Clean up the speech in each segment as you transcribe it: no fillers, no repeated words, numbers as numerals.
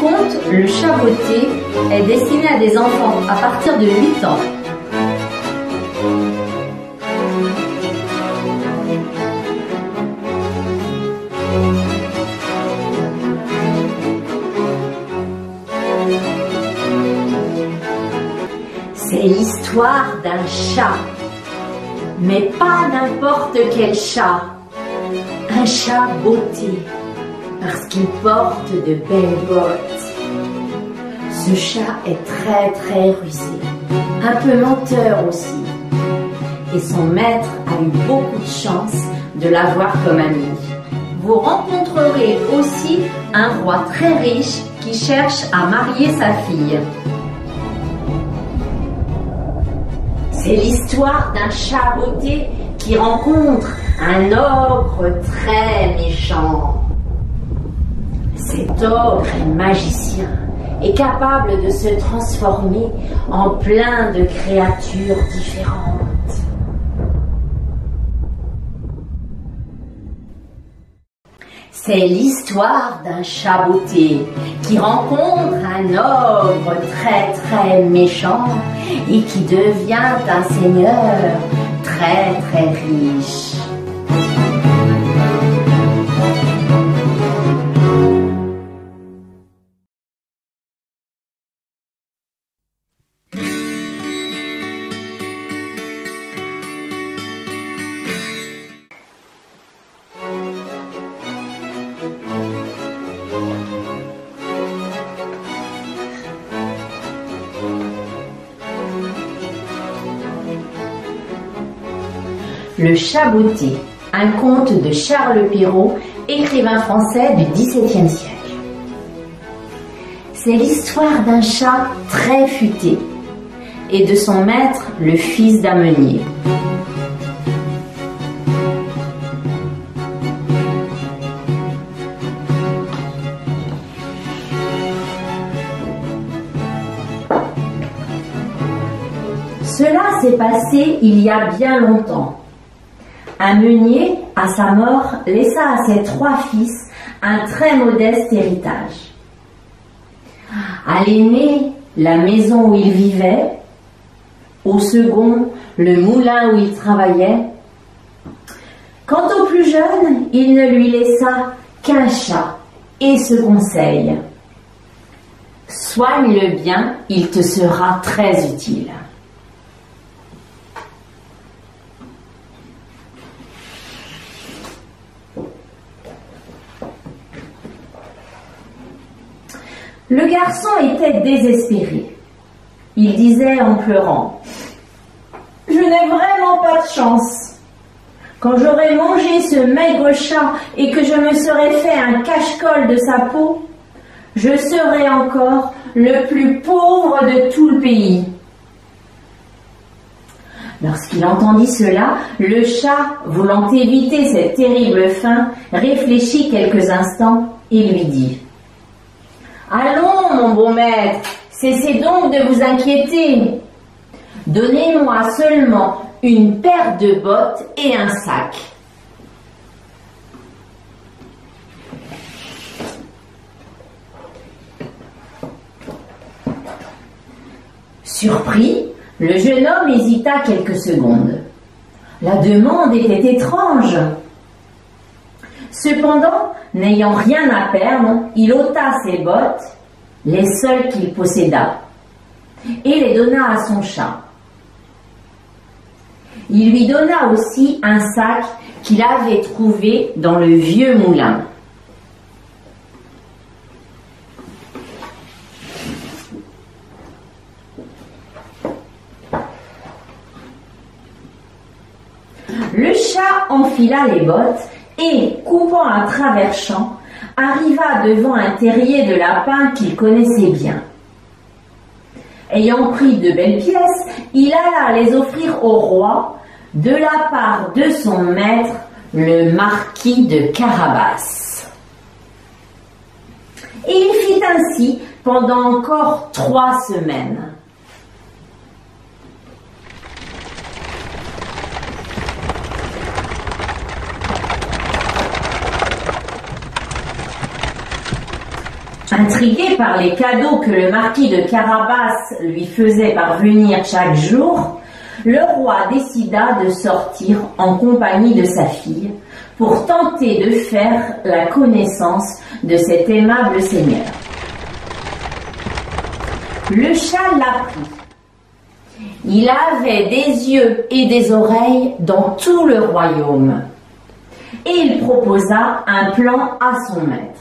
conte Le Chat Botté est destiné à des enfants à partir de 8 ans. C'est l'histoire d'un chat, mais pas n'importe quel chat. Un chat botté, parce qu'il porte de belles bottes. Ce chat est très rusé, un peu menteur aussi. Et son maître a eu beaucoup de chance de l'avoir comme ami. Vous rencontrerez aussi un roi très riche qui cherche à marier sa fille. C'est l'histoire d'un chat botté qui rencontre un ogre très méchant. Cet ogre est magicien et capable de se transformer en plein de créatures différentes. C'est l'histoire d'un chat botté qui rencontre un ogre très méchant et qui devient un seigneur très riche. Le Chat Botté, un conte de Charles Perrault, écrivain français du XVIIe siècle. C'est l'histoire d'un chat très futé et de son maître, le fils d'un meunier. Cela s'est passé il y a bien longtemps. Un meunier, à sa mort, laissa à ses 3 fils un très modeste héritage. À l'aîné, la maison où il vivait, au second, le moulin où il travaillait. Quant au plus jeune, il ne lui laissa qu'un chat et ce conseil: soigne-le bien, il te sera très utile. Le garçon était désespéré. Il disait en pleurant: « Je n'ai vraiment pas de chance. Quand j'aurai mangé ce maigre chat et que je me serai fait un cache-colle de sa peau, je serai encore le plus pauvre de tout le pays. » Lorsqu'il entendit cela, le chat, voulant éviter cette terrible fin, réfléchit quelques instants et lui dit: « Allons, mon bon maître, cessez donc de vous inquiéter. Donnez-moi seulement une paire de bottes et un sac. » Surpris, le jeune homme hésita quelques secondes. La demande était étrange. Cependant, n'ayant rien à perdre, il ôta ses bottes, les seules qu'il posséda, et les donna à son chat. Il lui donna aussi un sac qu'il avait trouvé dans le vieux moulin. Le chat enfila les bottes et, coupant à travers champs, arriva devant un terrier de lapins qu'il connaissait bien. Ayant pris de belles pièces, il alla les offrir au roi de la part de son maître, le marquis de Carabas. Et il fit ainsi pendant encore 3 semaines. Intrigué par les cadeaux que le marquis de Carabas lui faisait parvenir chaque jour, le roi décida de sortir en compagnie de sa fille pour tenter de faire la connaissance de cet aimable seigneur. Le chat l'apprit. Il avait des yeux et des oreilles dans tout le royaume et il proposa un plan à son maître.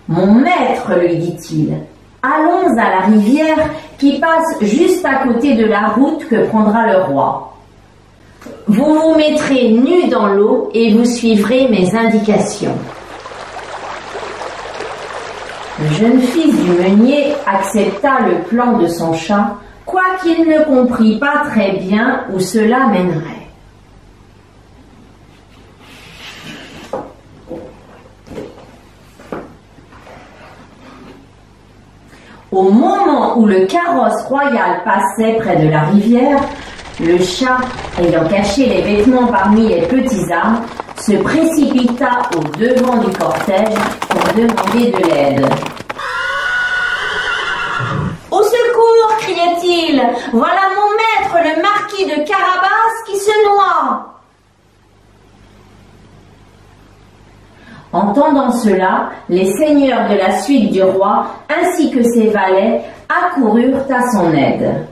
Mon maître, lui dit-il, allons à la rivière qui passe juste à côté de la route que prendra le roi. Vous vous mettrez nu dans l'eau et vous suivrez mes indications. Le jeune fils du meunier accepta le plan de son chat, quoiqu'il ne comprit pas très bien où cela mènerait. Au moment où le carrosse royal passait près de la rivière, le chat, ayant caché les vêtements parmi les petits arbres, se précipita au devant du cortège pour demander de l'aide. « Au secours !» criait-il. « Voilà mon maître, le marquis de Carabas, qui se noie !» Entendant cela, les seigneurs de la suite du roi, ainsi que ses valets, accoururent à son aide.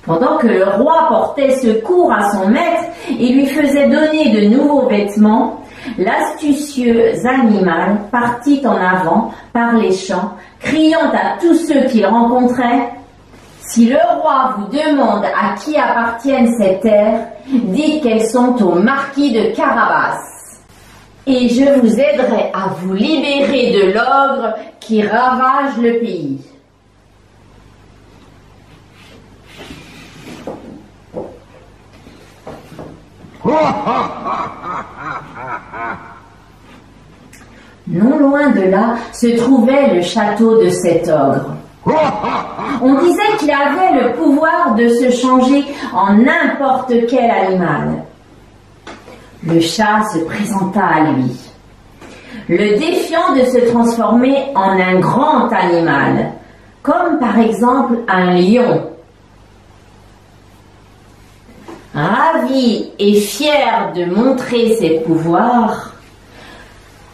Pendant que le roi portait secours à son maître et lui faisait donner de nouveaux vêtements, l'astucieux animal partit en avant par les champs, criant à tous ceux qu'il rencontrait: « Si le roi vous demande à qui appartiennent ces terres, dites qu'elles sont au marquis de Carabas, et je vous aiderai à vous libérer de l'ogre qui ravage le pays. » Non loin de là se trouvait le château de cet ogre. On disait qu'il avait le pouvoir de se changer en n'importe quel animal. Le chat se présenta à lui, le défiant de se transformer en un grand animal, comme par exemple un lion. Ravi et fier de montrer ses pouvoirs,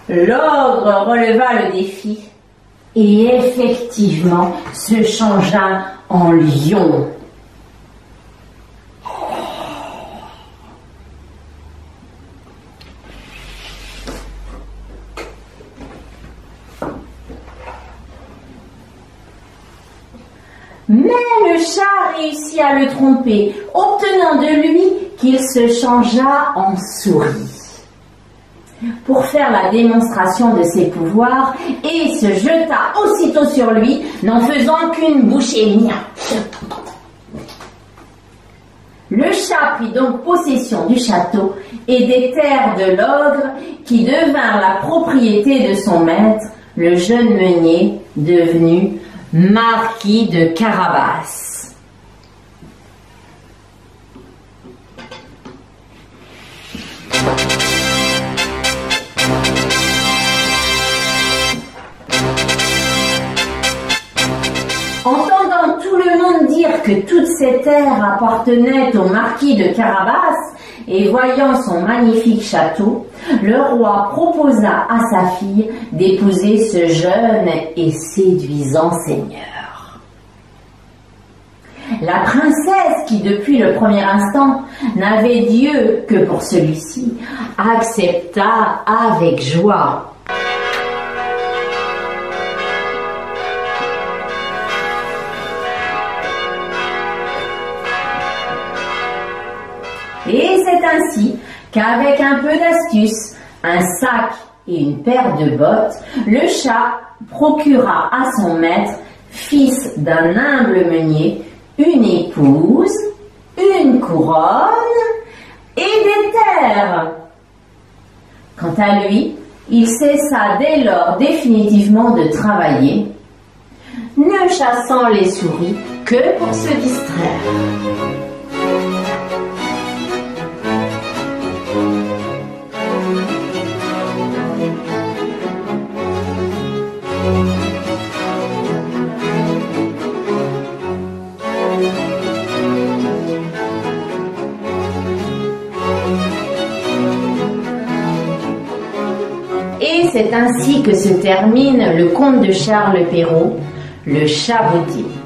l'ogre releva le défi et effectivement se changea en lion. Mais le chat réussit à le tromper, obtenant de lui qu'il se changeât en souris pour faire la démonstration de ses pouvoirs et se jeta aussitôt sur lui, n'en faisant qu'une bouchée. Le chat prit donc possession du château et des terres de l'ogre qui devinrent la propriété de son maître, le jeune meunier devenu marquis de Carabas. Entendant tout le monde dire que toutes ces terres appartenaient au marquis de Carabas et voyant son magnifique château, le roi proposa à sa fille d'épouser ce jeune et séduisant seigneur. La princesse, qui depuis le premier instant n'avait d'yeux que pour celui-ci, accepta avec joie. Et c'est ainsi qu'avec un peu d'astuce, un sac et une paire de bottes, le chat procura à son maître, fils d'un humble meunier, une épouse, une couronne et des terres. Quant à lui, Il cessa dès lors définitivement de travailler, ne chassant les souris que pour se distraire. Et c'est ainsi que se termine le conte de Charles Perrault, Le Chat Botté.